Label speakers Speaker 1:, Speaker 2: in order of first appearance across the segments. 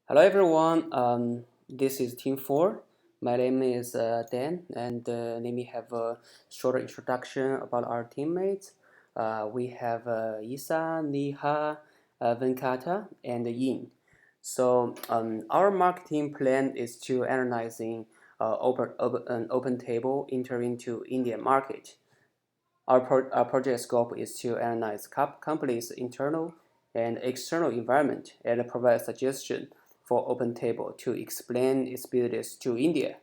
Speaker 1: Hello everyone, this is Team 4. My name is Dan, and let me have a short introduction about our teammates. We have Isa, Neha, Venkata, and Yin. Our marketing plan is to analyzing an open table enter into Indian market. Our project scope is to analyze companies' internal and external environment and provide suggestions for OpenTable to explain its business to India.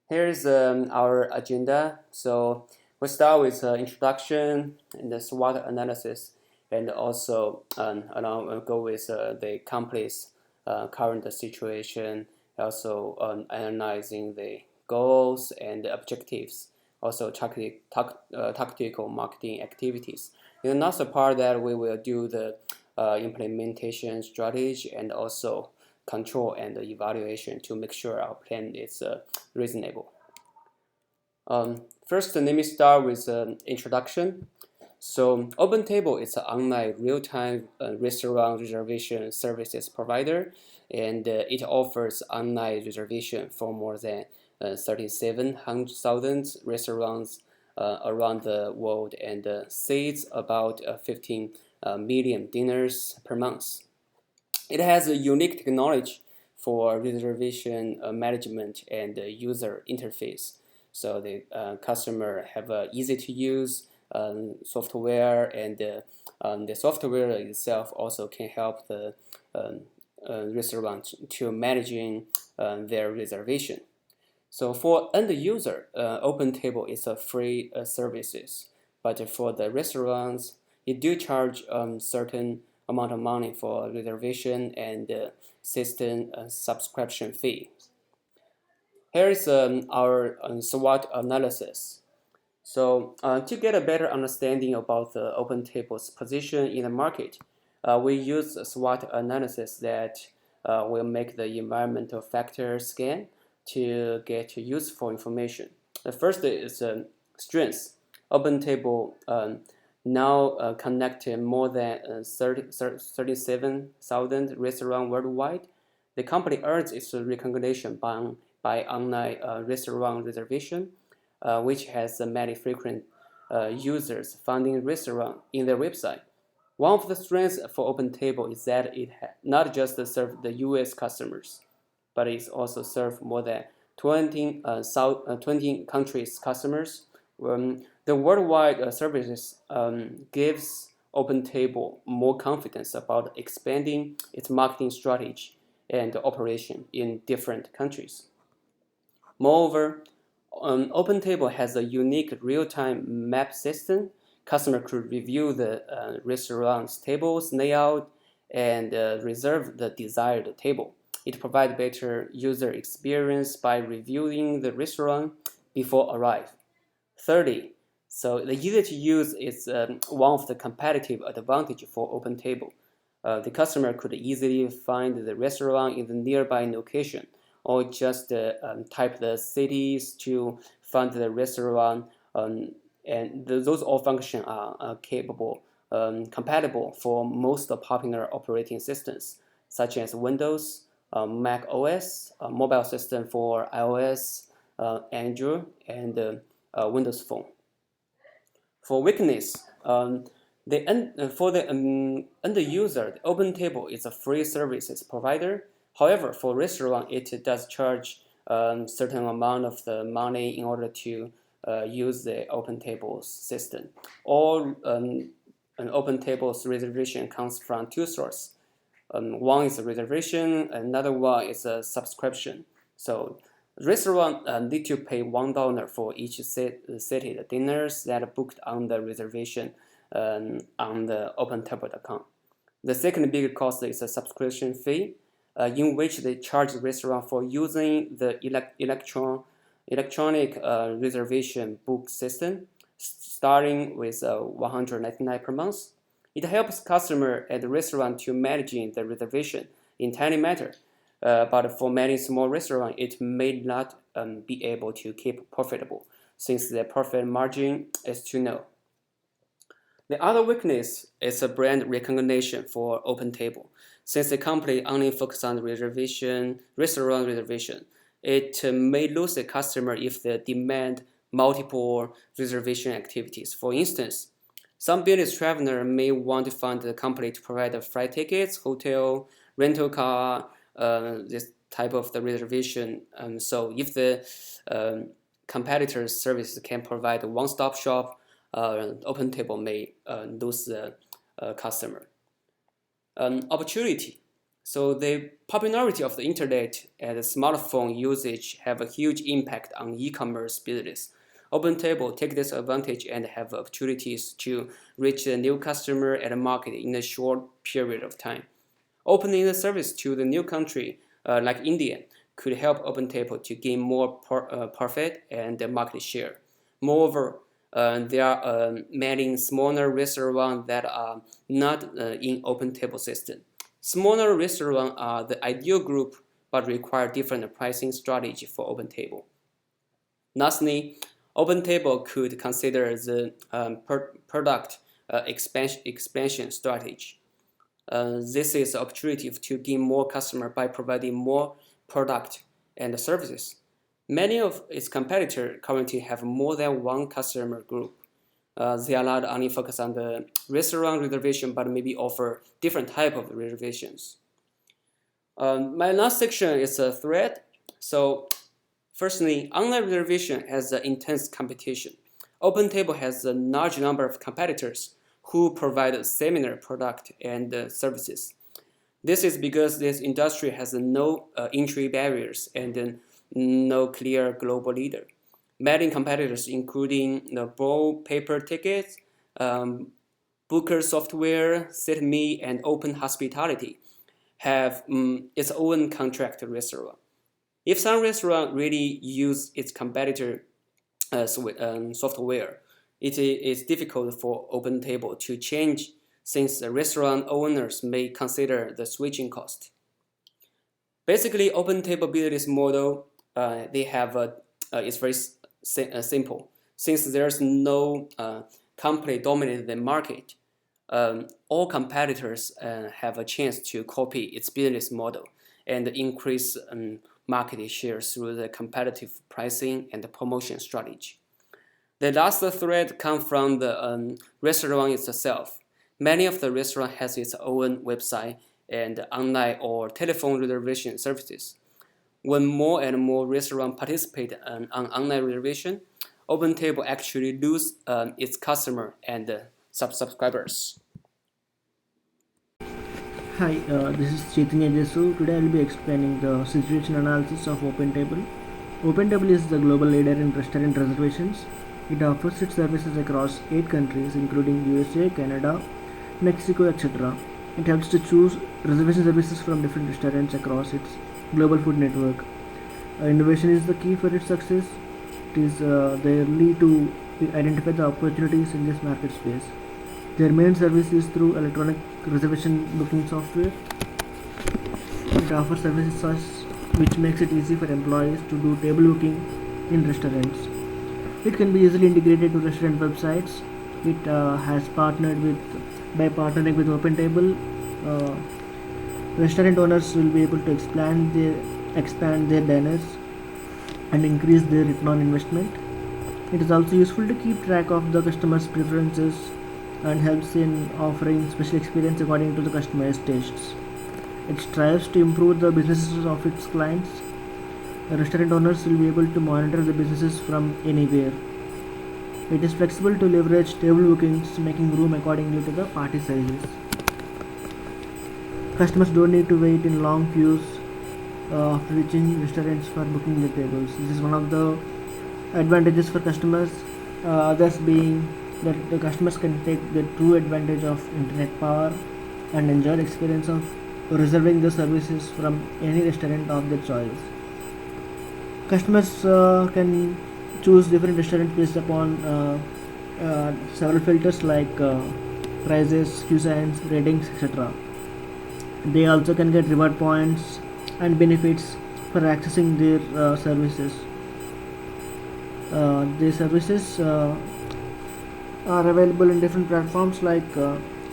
Speaker 1: Here's our agenda. So we start with introduction and the SWOT analysis, and also along we'll go with the company's current situation, also analyzing the goals and objectives, also tactical marketing activities. In the next part that we will do the implementation strategy and also control and evaluation to make sure our plan is reasonable. First, let me start with an introduction. So, OpenTable is an online real-time restaurant reservation services provider, and it offers online reservation for more than 37,000 restaurants around the world and seats about 15 million dinners per month. It has a unique technology for reservation management and user interface. So the customer have a easy to use software, and the software itself also can help the restaurant to managing their reservation. So for end user, OpenTable is a free services, but for the restaurants, it do charge certain amount of money for reservation and system subscription fee. Here is our SWOT analysis. So to get a better understanding about the OpenTable's position in the market, we use a SWOT analysis that will make the environmental factor scan to get useful information. The first is strengths. OpenTable now connected more than 37,000 restaurants worldwide. The company earns its recognition by online restaurant reservation, which has many frequent users finding restaurant in their website. One of the strengths for OpenTable is that it not just serves the US customers, but it also serves more than 20 countries customers. The worldwide services gives OpenTable more confidence about expanding its marketing strategy and operation in different countries. Moreover, OpenTable has a unique real-time map system. Customer could review the restaurant's tables layout and reserve the desired table. It provides better user experience by reviewing the restaurant before arrival. 30. So the easy to use is one of the competitive advantage for OpenTable. The customer could easily find the restaurant in the nearby location, or just type the cities to find the restaurant, and those all functions are compatible for most popular operating systems, such as Windows, Mac OS, mobile system for iOS, Android, and Windows Phone. For weakness, for the end user, the OpenTable is a free services provider. However, for restaurant, it does charge certain amount of the money in order to use the OpenTable system. All an OpenTable's reservation comes from two sources. One is a reservation, another one is a subscription. So restaurant need to pay $1 for each seated dinners that are booked on the reservation on the OpenTable.com. The second big cost is a subscription fee, in which they charge the restaurant for using the electronic reservation book system, starting with 199 per month. It helps customer at the restaurant to managing the reservation in tiny matter, but for many small restaurants, it may not be able to keep profitable since the profit margin is too low. The other weakness is a brand recognition for OpenTable. Since the company only focuses on restaurant reservation, it may lose a customer if they demand multiple reservation activities. For instance, some business traveler may want to find the company to provide flight tickets, hotel, rental car, this type of the reservation. So if the competitor's service can provide a one-stop shop, OpenTable may lose the customer. Opportunity. So the popularity of the internet and the smartphone usage have a huge impact on e-commerce business. OpenTable take this advantage and have opportunities to reach a new customer at a market in a short period of time. Opening the service to the new country like India could help OpenTable to gain more profit and market share. Moreover, there are many smaller restaurants that are not in OpenTable system. Smaller restaurants are the ideal group but require different pricing strategy for OpenTable. Lastly, OpenTable could consider the product expansion strategy. This is an opportunity to gain more customers by providing more product and services. Many of its competitors currently have more than one customer group. They are not only focused on the restaurant reservation, but maybe offer different type of reservations. My last section is a thread. So, firstly, online reservation has intense competition. OpenTable has a large number of competitors who provide similar product and services. This is because this industry has no entry barriers and no clear global leader. Many competitors, including the Bowl paper tickets, Booker software, SitMe, and Open Hospitality, have its own contract restaurant. If some restaurant really use its competitor software, it is difficult for OpenTable to change since the restaurant owners may consider the switching cost. Basically, OpenTable business model is very simple. Since there's no company dominating the market, all competitors have a chance to copy its business model and increase market share through the competitive pricing and the promotion strategy. The last thread comes from the restaurant itself. Many of the restaurant has its own website and online or telephone reservation services. When more and more restaurants participate on online reservation, OpenTable actually lose its customer and subscribers.
Speaker 2: Hi, this is Chaitanya Jesu. Today I will be explaining the situation analysis of OpenTable. OpenTable is the global leader in restaurant reservations. It offers its services across 8 countries including USA, Canada, Mexico, etc. It helps to choose reservation services from different restaurants across its global food network. Innovation is the key for its success. It is their lead to identify the opportunities in this market space. Their main service is through electronic reservation booking software. It offers services which makes it easy for employees to do table booking in restaurants. It can be easily integrated to restaurant websites. It has by partnering with OpenTable, restaurant owners will be able to expand their diners and increase their return on investment. It is also useful to keep track of the customer's preferences and helps in offering special experience according to the customer's tastes. It strives to improve the businesses of its clients. The restaurant owners will be able to monitor the businesses from anywhere. It is flexible to leverage table bookings, making room accordingly to the party sizes. Customers don't need to wait in long queues after reaching restaurants for booking their tables. This is one of the advantages for customers. Others being that the customers can take the true advantage of internet power and enjoy the experience of reserving the services from any restaurant of their choice. Customers can choose different restaurants based upon several filters like prices, cuisines, ratings, etc. They also can get reward points and benefits for accessing their services. These services are available in different platforms like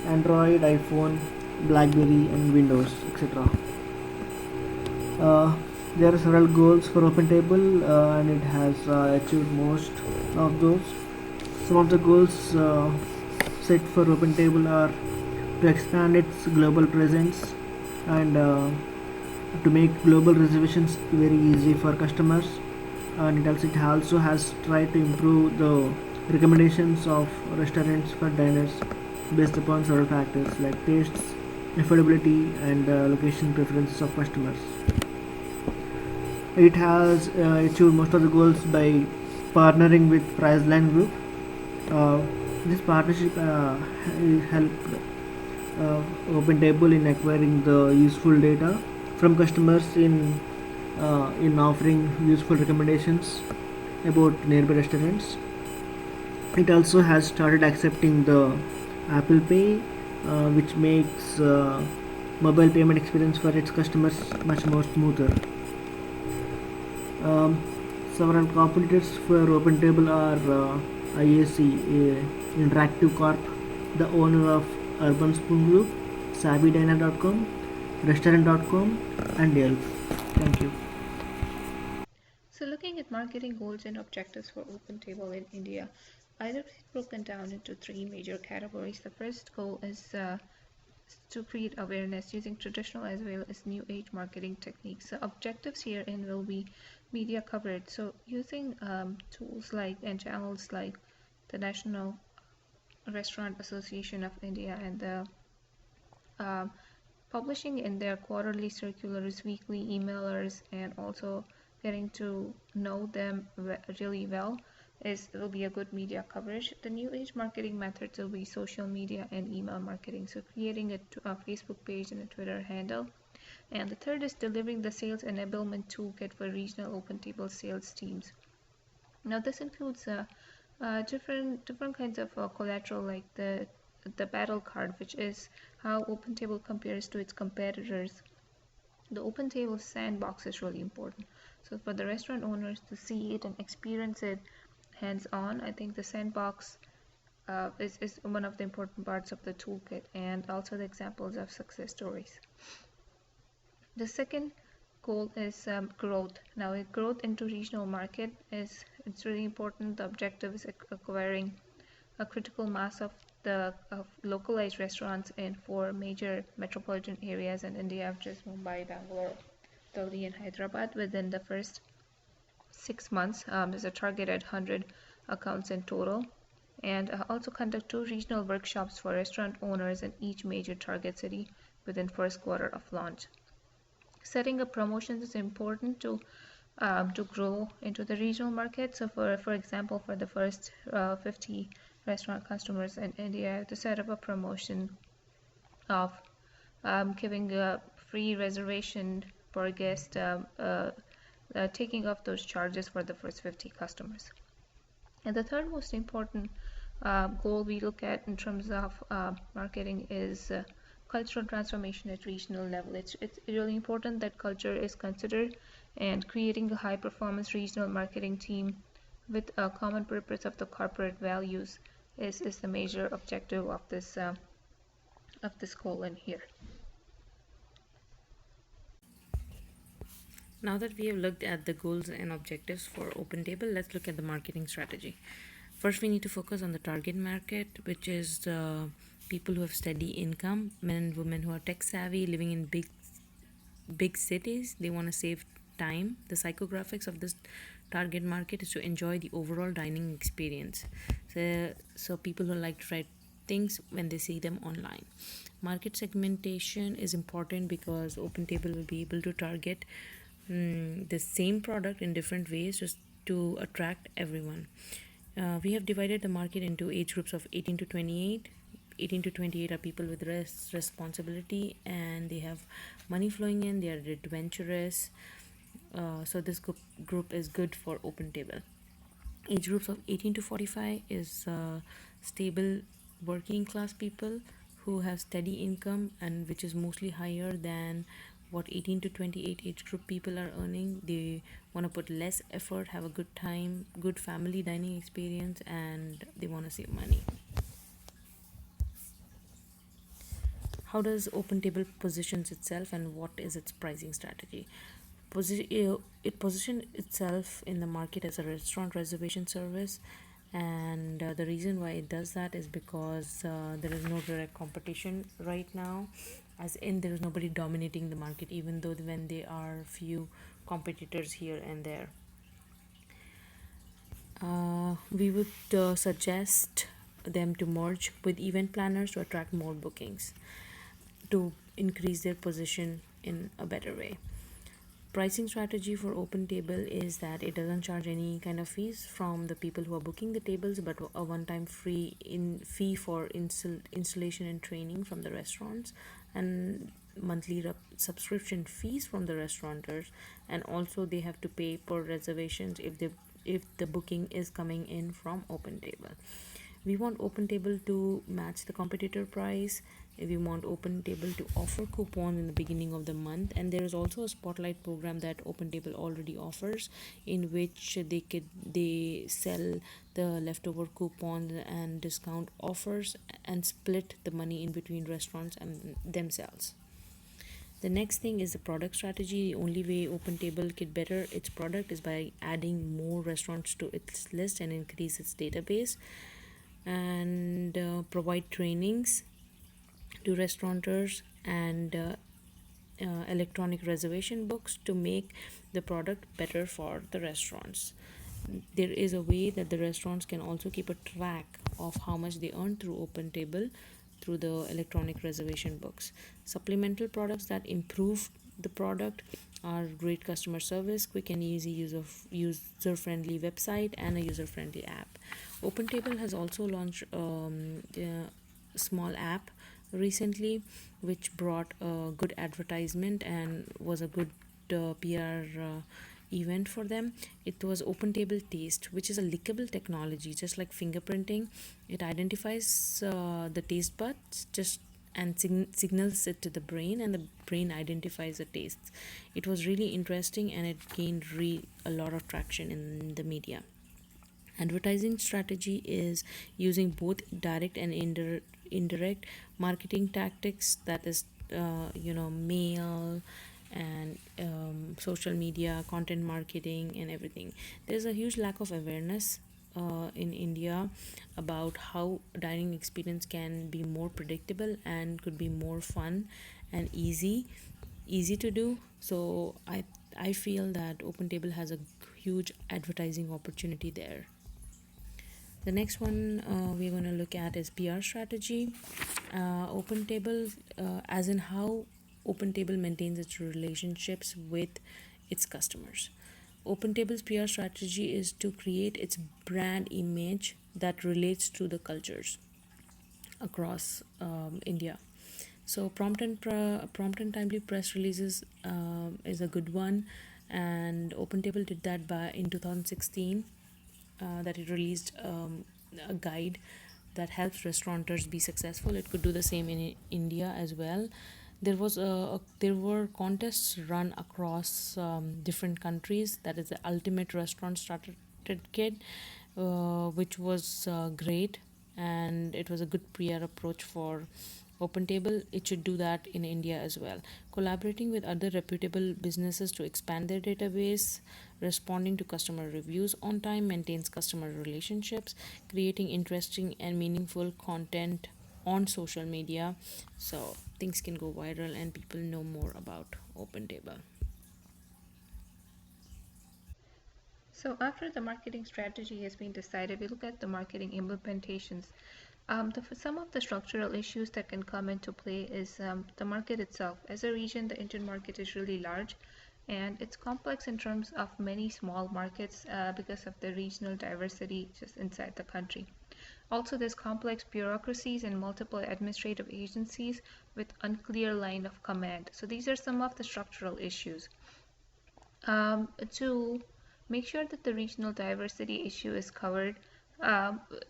Speaker 2: Android, iPhone, BlackBerry, and Windows, etc. Uh, there are several goals for OpenTable, and it has achieved most of those. Some of the goals set for OpenTable are to expand its global presence and to make global reservations very easy for customers, and it also has tried to improve the recommendations of restaurants for diners based upon several factors like tastes, affordability, and location preferences of customers. It has achieved most of the goals by partnering with Priceline Group. uh, this partnership helped OpenTable in acquiring the useful data from customers in offering useful recommendations about nearby restaurants. It also has started accepting the Apple Pay, which makes mobile payment experience for its customers much more smoother. Um, Several competitors for OpenTable are IAC, Interactive Corp, the owner of Urban Spoon Group, SavvyDiner.com, Restaurant.com, and Yelp. Thank you.
Speaker 3: So, looking at marketing goals and objectives for OpenTable in India, either is broken down into three major categories. The first goal is to create awareness using traditional as well as new age marketing techniques. So, objectives herein will be media coverage. So, using tools like and channels like the National Restaurant Association of India and the um, publishing in their quarterly circulars, weekly emailers, and also getting to know them really well is will be a good media coverage. The new age marketing methods will be social media and email marketing. So creating a Facebook page and a Twitter handle. And the third is delivering the sales enablement toolkit for regional open table sales teams. Now this includes different kinds of collateral like the battle card, which is how OpenTable compares to its competitors. The OpenTable sandbox is really important. So for the restaurant owners to see it and experience it hands-on, I think the sandbox is one of the important parts of the toolkit, and also the examples of success stories. The second goal is growth. Now, growth into regional market is it's really important. The objective is acquiring a critical mass of localized restaurants in four major metropolitan areas in India, which is Mumbai, Bangalore, Delhi, and Hyderabad. Within the first 6 months, there's a targeted 100 accounts in total, and also conduct two regional workshops for restaurant owners in each major target city within first quarter of launch. Setting up promotions is important to grow into the regional market. So for example, for the first 50 restaurant customers in India, to set up a promotion of giving a free reservation per guest, taking off those charges for the first 50 customers. And the third most important goal we look at in terms of marketing is cultural transformation at regional level. It's really important that culture is considered, and creating a high performance regional marketing team with a common purpose of the corporate values is the major objective of this goal in here.
Speaker 4: Now that we have looked at the goals and objectives for OpenTable, let's look at the marketing strategy. First, we need to focus on the target market, which is the people who have steady income, men and women who are tech savvy, living in big cities. They want to save time. The psychographics of this target market is to enjoy the overall dining experience. So people who like to try things when they see them online. Market segmentation is important because OpenTable will be able to target the same product in different ways just to attract everyone. We have divided the market into age groups of 18 to 28. 18 to 28 are people with responsibility and they have money flowing in, they are adventurous. So this group is good for OpenTable. Age groups of 18 to 45 is stable working class people who have steady income and which is mostly higher than what 18 to 28 age group people are earning. They want to put less effort, have a good time, good family dining experience, and they want to save money. How does OpenTable positions itself and what is its pricing strategy? It positions itself in the market as a restaurant reservation service, and the reason why it does that is because there is no direct competition right now, as in there is nobody dominating the market, even though when there are few competitors here and there. We would suggest them to merge with event planners to attract more bookings, to increase their position in a better way. Pricing strategy for OpenTable is that it doesn't charge any kind of fees from the people who are booking the tables, but a one-time free in fee for installation and training from the restaurants, and monthly subscription fees from the restaurateurs, and also they have to pay per reservations if the booking is coming in from OpenTable. We want OpenTable to match the competitor price. We want OpenTable to offer coupons in the beginning of the month, and there is also a spotlight program that OpenTable already offers, in which they sell the leftover coupons and discount offers and split the money in between restaurants and themselves. The next thing is the product strategy. The only way OpenTable can better its product is by adding more restaurants to its list and increase its database, and provide trainings to restaurateurs and electronic reservation books to make the product better for the restaurants. There is a way that the restaurants can also keep a track of how much they earn through OpenTable through the electronic reservation books. Supplemental products that improve the product are great customer service, quick and easy user-friendly website, and a user-friendly app. OpenTable has also launched a small app recently, which brought a good advertisement and was a good PR event for them. It was OpenTable Taste, which is a lickable technology, just like fingerprinting. It identifies the taste buds just and signals it to the brain, and the brain identifies the tastes. It was really interesting, and it gained a lot of traction in the media. Advertising strategy is using both direct and indirect marketing tactics, that is mail and social media, content marketing, and everything. There's a huge lack of awareness in India about how dining experience can be more predictable and could be more fun and easy to do. So I feel that OpenTable has a huge advertising opportunity there. The next one we're going to look at is PR strategy. OpenTable, as in how OpenTable maintains its relationships with its customers. OpenTable's PR strategy is to create its brand image that relates to the cultures across India. So prompt and timely press releases is a good one, and OpenTable did that by in 2016, that it released a guide that helps restaurateurs be successful. It could do the same in India as well. There were contests run across different countries. That is the ultimate restaurant starter kit, which was great, and it was a good PR approach for OpenTable. It should do that in India as well. Collaborating with other reputable businesses to expand their database, responding to customer reviews on time, maintains customer relationships, creating interesting and meaningful content on social media, so things can go viral and people know more about OpenTable.
Speaker 3: So after the marketing strategy has been decided, we look at the marketing implementations. Some of the structural issues that can come into play is the market itself. As a region, the Indian market is really large, and it's complex in terms of many small markets because of the regional diversity just inside the country. Also, there's complex bureaucracies and multiple administrative agencies with unclear line of command. So these are some of the structural issues. To make sure that the regional diversity issue is covered,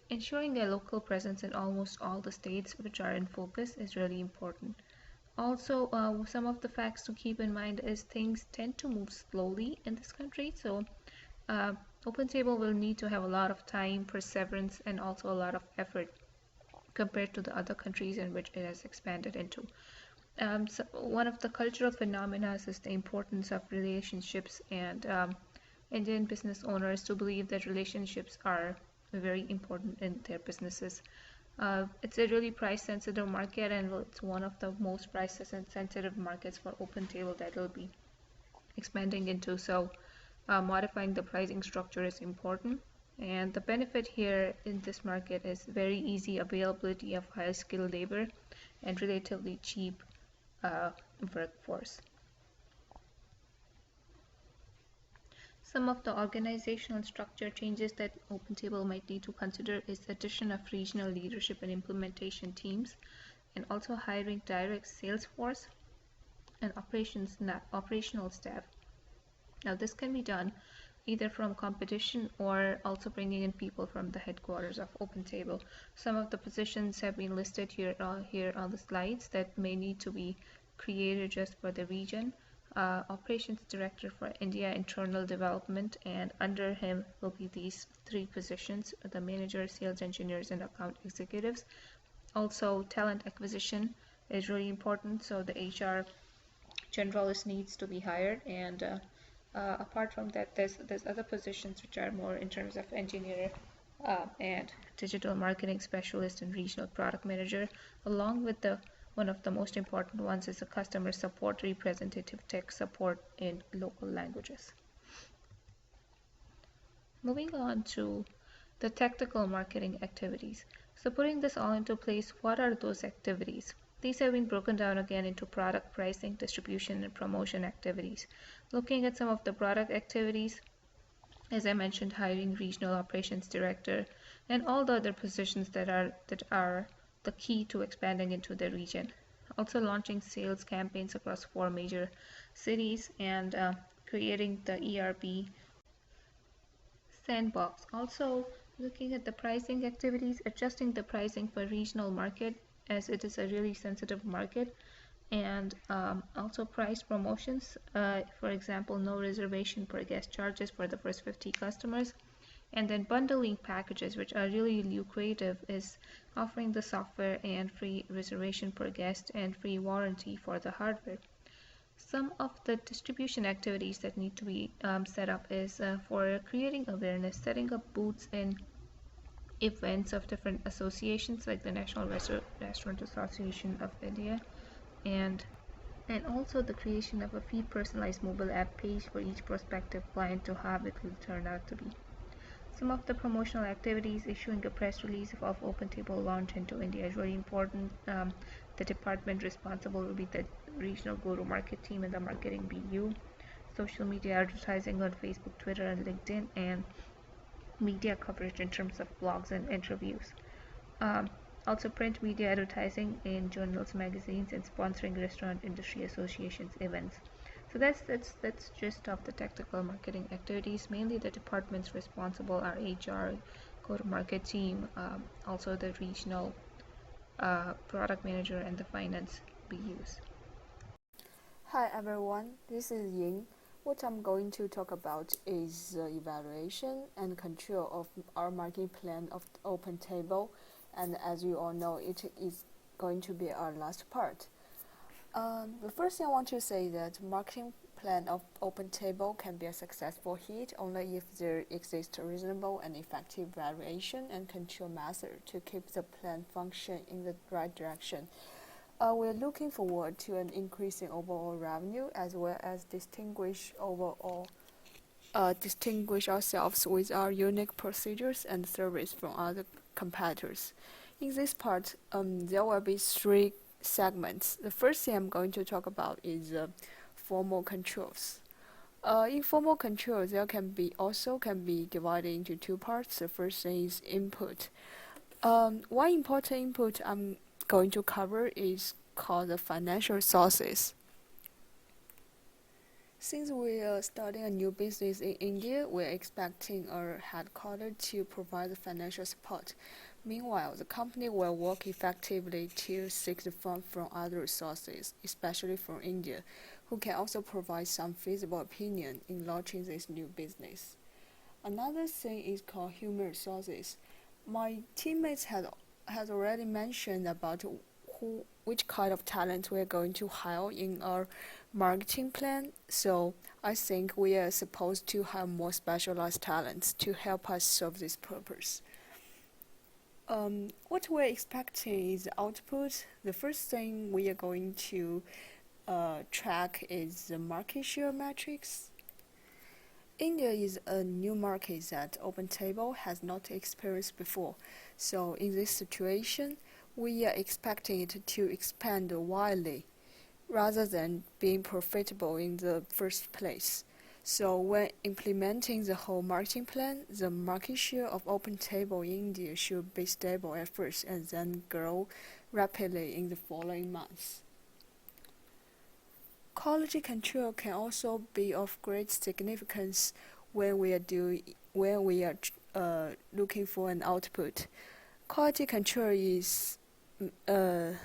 Speaker 3: ensuring a local presence in almost all the states which are in focus is really important. Also, some of the facts to keep in mind is things tend to move slowly in this country. So, OpenTable will need to have a lot of time, perseverance, and also a lot of effort. compared to the other countries in which it has expanded into. So one of the cultural phenomena is the importance of relationships, and Indian business owners to believe that relationships are very important in their businesses. It's a really price sensitive market, and it's one of the most price sensitive markets for OpenTable that will be expanding into. So modifying the pricing structure is important. And the benefit here in this market is very easy availability of high skilled labor and relatively cheap workforce. Some of the organizational structure changes that OpenTable might need to consider is addition of regional leadership and implementation teams, and also hiring direct sales force and operational staff. Now this can be done either from competition or also bringing in people from the headquarters of OpenTable. Some of the positions have been listed here on the slides that may need to be created just for the region. Operations Director for India Internal Development, and under him will be these three positions: the manager, sales engineers, and account executives. Also, talent acquisition is really important, so the HR generalist needs to be hired, and apart from that, there's other positions which are more in terms of engineer and digital marketing specialist and regional product manager, along with the one of the most important ones is a customer support representative, tech support in local languages. Moving on to the tactical marketing activities. So putting this all into place, what are those activities? These have been broken down again into product pricing, distribution, and promotion activities. Looking at some of the product activities, as I mentioned, hiring regional operations director and all the other positions that are the key to expanding into the region. Also launching sales campaigns across 4 major cities, and creating the ERP sandbox. Also looking at the pricing activities, adjusting the pricing for regional market as it is a really sensitive market, and also price promotions, for example, no reservation per guest charges for the first 50 customers. And then bundling packages, which are really lucrative, is offering the software and free reservation per guest and free warranty for the hardware. Some of the distribution activities that need to be set up is for creating awareness, setting up booths in events of different associations like the National Restaurant Association of India, and also the creation of a free personalized mobile app page for each prospective client to have it will turn out to be. Some of the promotional activities, issuing a press release of OpenTable launch into India is really important. The department responsible will be the regional go-to-market team and the marketing BU. Social media advertising on Facebook, Twitter, and LinkedIn, and media coverage in terms of blogs and interviews. Also print media advertising in journals, magazines, and sponsoring restaurant industry associations events. So that's just of the tactical marketing activities. Mainly the departments responsible are HR, go-to-market team, also the regional product manager, and the finance BUs.
Speaker 5: Hi everyone, this is Ying. What I'm going to talk about is the evaluation and control of our marketing plan of OpenTable, and as you all know, it is going to be our last part. The first thing I want to say is that marketing plan of OpenTable can be a successful hit only if there exists a reasonable and effective evaluation and control method to keep the plan function in the right direction. We're looking forward to an increase in overall revenue as well as distinguish ourselves with our unique procedures and service from other competitors. In this part, there will be 3 segments. The first thing I'm going to talk about is formal controls. Informal controls there can be divided into 2 parts. The first thing is input. One important input I'm going to cover is called the financial sources. Since we are starting a new business in India, we're expecting our headquarters to provide the financial support. Meanwhile, the company will work effectively to seek the funds from other sources, especially from India, who can also provide some feasible opinion in launching this new business. Another thing is called human resources. My teammates has already mentioned about which kind of talent we are going to hire in our marketing plan. So I think we are supposed to have more specialized talents to help us serve this purpose. What we're expecting is output. The first thing we are going to track is the market share metrics. India is a new market that OpenTable has not experienced before. So in this situation, we are expecting it to expand widely rather than being profitable in the first place. So when implementing the whole marketing plan, the market share of OpenTable in India should be stable at first and then grow rapidly in the following months. Quality control can also be of great significance when we are looking for an output. Quality control is the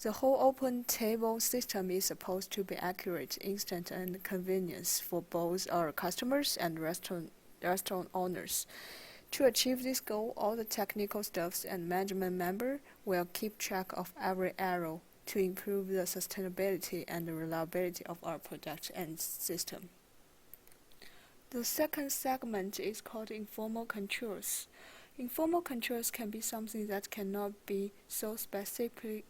Speaker 5: whole OpenTable system is supposed to be accurate, instant, and convenience for both our customers and restaurant owners. To achieve this goal, all the technical staffs and management members will keep track of every error to improve the sustainability and the reliability of our product and system. The second segment is called informal controls. Informal controls can be something that cannot be so specifically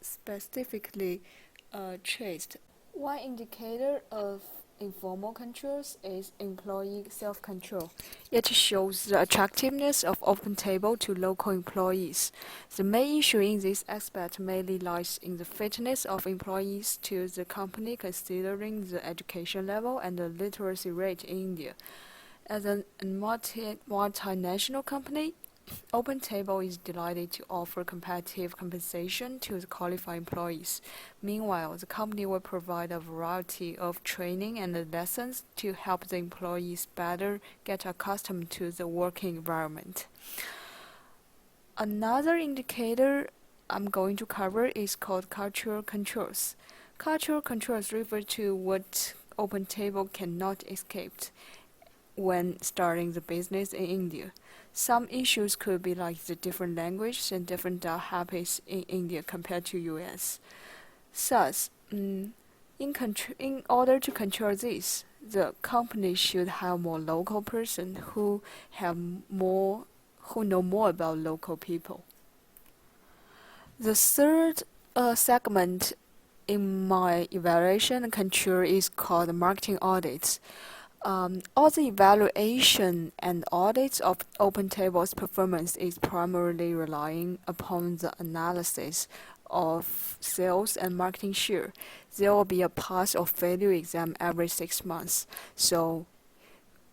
Speaker 5: traced. One indicator of informal controls is employee self-control. It shows the attractiveness of OpenTable to local employees. The main issue in this aspect mainly lies in the fitness of employees to the company considering the education level and the literacy rate in India. As a multinational company, OpenTable is delighted to offer competitive compensation to the qualified employees. Meanwhile, the company will provide a variety of training and lessons to help the employees better get accustomed to the working environment. Another indicator I'm going to cover is called cultural controls. Cultural controls refer to what OpenTable cannot escape when starting the business in India. Some issues could be like the different languages and different habits in India compared to US. Thus, in order to control this, the company should have more local person who know more about local people. The third segment in my evaluation and control is called marketing audits. All the evaluation and audits of OpenTable's performance is primarily relying upon the analysis of sales and marketing share. There will be a pass or failure exam every 6 months. So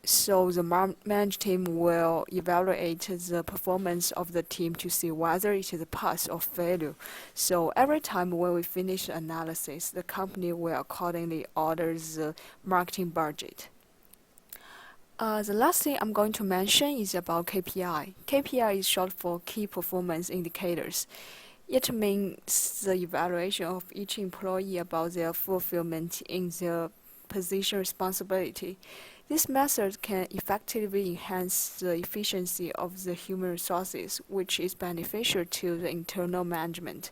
Speaker 5: the management team will evaluate the performance of the team to see whether it is a pass or failure. So every time when we finish the analysis, the company will accordingly order the marketing budget. The last thing I'm going to mention is about KPI. KPI is short for Key Performance Indicators. It means the evaluation of each employee about their fulfillment in their position responsibility. This method can effectively enhance the efficiency of the human resources, which is beneficial to the internal management.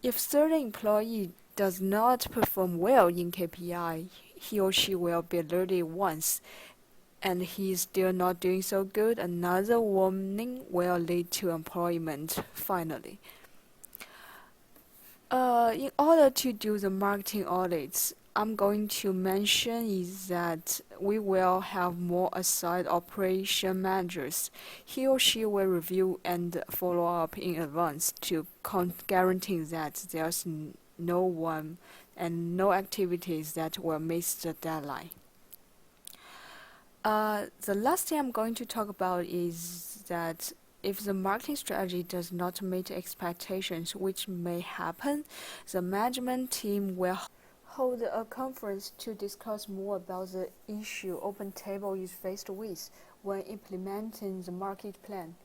Speaker 5: If certain employee does not perform well in KPI, he or she will be alerted once, and he is still not doing so good, another warning will lead to employment finally. In order to do the marketing audits, I'm going to mention is that we will have more assigned operation managers. He or she will review and follow up in advance to guarantee that there's no one and no activities that will miss the deadline. The last thing I'm going to talk about is that if the marketing strategy does not meet expectations, which may happen, the management team will hold a conference to discuss more about the issue OpenTable is faced with when implementing the market plan.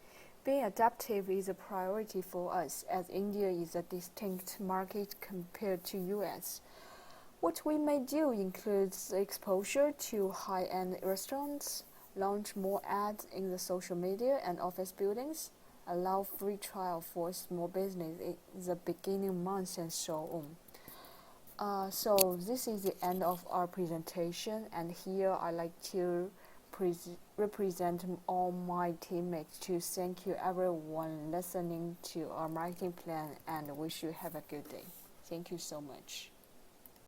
Speaker 5: Being adaptive is a priority for us, as India is a distinct market compared to US. What we may do includes exposure to high-end restaurants, launch more ads in the social media and office buildings, allow free trial for small business in the beginning months, and so on. So this is the end of our presentation, and here I like to represent all my teammates to thank you everyone listening to our marketing plan, and wish you have a good day. Thank you so much.